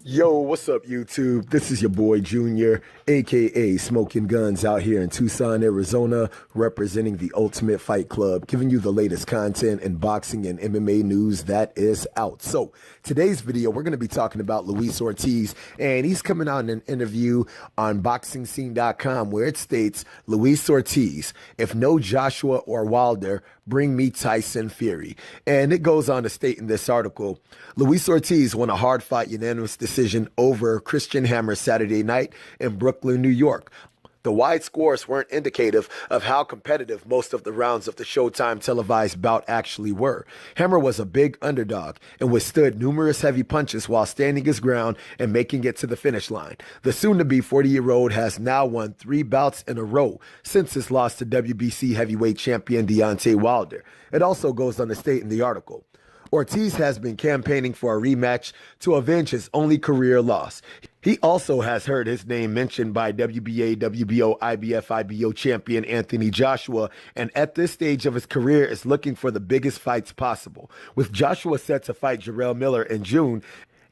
Yo, what's up, YouTube? This is your boy Junior, aka Smoking Guns, out here in Tucson, Arizona, representing the Ultimate Fight Club, giving you the latest content in boxing and MMA news that is out. So, today's video, we're going to be talking about Luis Ortiz, and he's coming out in an interview on BoxingScene.com where it states, Luis Ortiz, if no Joshua or Wilder, bring me Tyson Fury. And it goes on to state in this article, Luis Ortiz won a hard-fought unanimous decision over Christian Hammer Saturday night in Brooklyn, New York. The wide scores weren't indicative of how competitive most of the rounds of the Showtime televised bout actually were. Hammer was a big underdog and withstood numerous heavy punches while standing his ground and making it to the finish line. The soon-to-be 40-year-old has now won 3 bouts in a row since his loss to WBC heavyweight champion Deontay Wilder. It also goes on to state in the article, Ortiz has been campaigning for a rematch to avenge his only career loss. He also has heard his name mentioned by WBA, WBO, IBF, IBO champion Anthony Joshua, and at this stage of his career is looking for the biggest fights possible. With Joshua set to fight Jarrell Miller in June,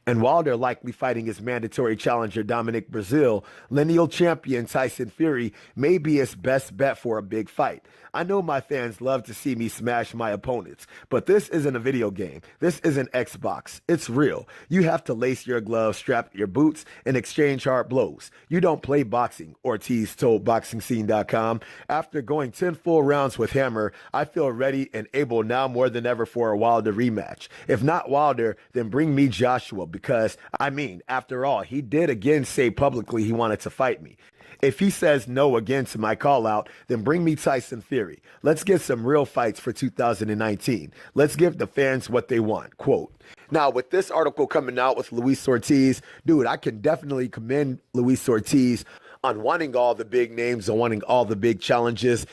and Wilder likely fighting his mandatory challenger Dominic Breazeale, lineal champion Tyson Fury may be his best bet for a big fight. I know my fans love to see me smash my opponents, but this isn't a video game. This isn't Xbox. It's real. You have to lace your gloves, strap your boots, and exchange hard blows. You don't play boxing, Ortiz told BoxingScene.com. After going 10 full rounds with Hammer, I feel ready and able now more than ever for a Wilder rematch. If not Wilder, then bring me Joshua, because, after all, he did again say publicly he wanted to fight me. If he says no again to my call out, then bring me Tyson Fury. Let's get some real fights for 2019. Let's give the fans what they want. Quote. Now, with this article coming out with Luis Ortiz, dude, I can definitely commend Luis Ortiz on wanting all the big names and wanting all the big challenges,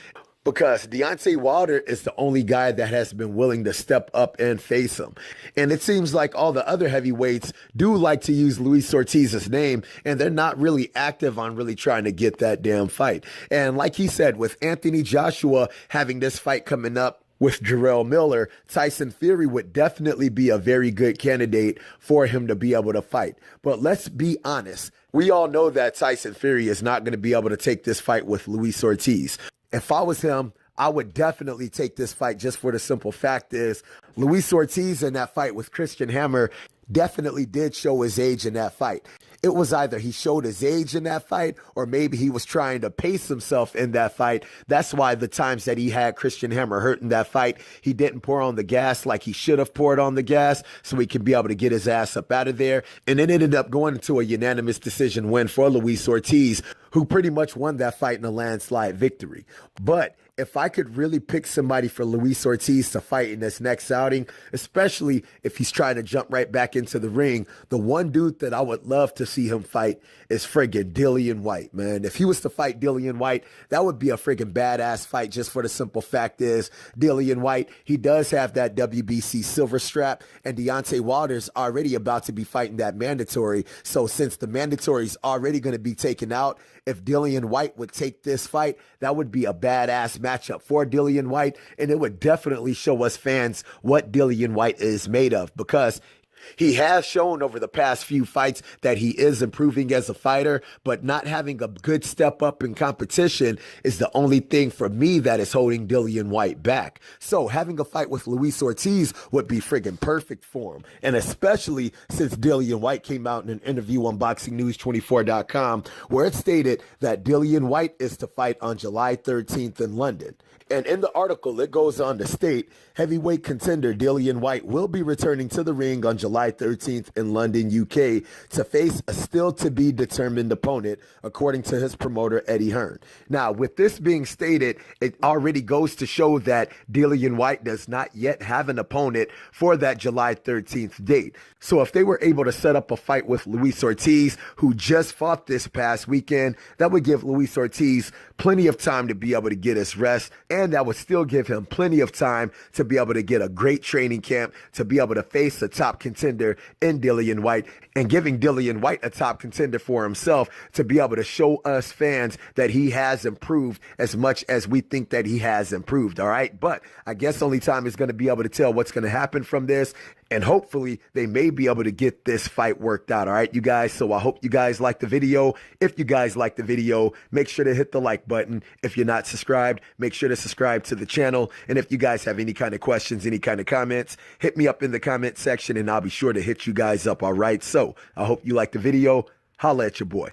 because Deontay Wilder is the only guy that has been willing to step up and face him. And it seems like all the other heavyweights do like to use Luis Ortiz's name, and they're not really active on really trying to get that damn fight. And like he said, with Anthony Joshua having this fight coming up with Jarrell Miller, Tyson Fury would definitely be a very good candidate for him to be able to fight. But let's be honest. We all know that Tyson Fury is not going to be able to take this fight with Luis Ortiz. If I was him, I would definitely take this fight, just for the simple fact is Luis Ortiz in that fight with Christian Hammer definitely did show his age in that fight. It was either he showed his age in that fight, or maybe he was trying to pace himself in that fight. That's why the times that he had Christian Hammer hurt in that fight, he didn't pour on the gas like he should have poured on the gas so he could be able to get his ass up out of there. And it ended up going into a unanimous decision win for Luis Ortiz, who pretty much won that fight in a landslide victory. But if I could really pick somebody for Luis Ortiz to fight in this next outing, especially if he's trying to jump right back into the ring, the one dude that I would love to see him fight is friggin' Dillian White, man. If he was to fight Dillian White, that would be a friggin' badass fight, just for the simple fact is Dillian White, he does have that WBC silver strap, and Deontay Wilder's already about to be fighting that mandatory. So since the mandatory's already going to be taken out, if Dillian White would take this fight, that would be a badass matchup for Dillian White, and it would definitely show us fans what Dillian White is made of, because he has shown over the past few fights that he is improving as a fighter, but not having a good step up in competition is the only thing for me that is holding Dillian White back. So having a fight with Luis Ortiz would be friggin' perfect for him. And especially since Dillian White came out in an interview on BoxingNews24.com where it stated that Dillian White is to fight on July 13th in London. And in the article, it goes on to state, heavyweight contender Dillian White will be returning to the ring on July 13th in London, UK, to face a still-to-be-determined opponent, according to his promoter, Eddie Hearn. Now, with this being stated, it already goes to show that Dillian White does not yet have an opponent for that July 13th date. So if they were able to set up a fight with Luis Ortiz, who just fought this past weekend, that would give Luis Ortiz plenty of time to be able to get his rest, and that would still give him plenty of time to be able to get a great training camp, to be able to face a top contender contender in Dillian White, and giving Dillian White a top contender for himself to be able to show us fans that he has improved as much as we think that he has improved, all right? But I guess only time is going to be able to tell what's going to happen from this, and hopefully they may be able to get this fight worked out, all right, you guys? So I hope you guys like the video. If you guys like the video, make sure to hit the like button. If you're not subscribed, make sure to subscribe to the channel. And if you guys have any kind of questions, any kind of comments, hit me up in the comment section and I'll be sure to hit you guys up, all right? So I hope you like the video. Holla at your boy.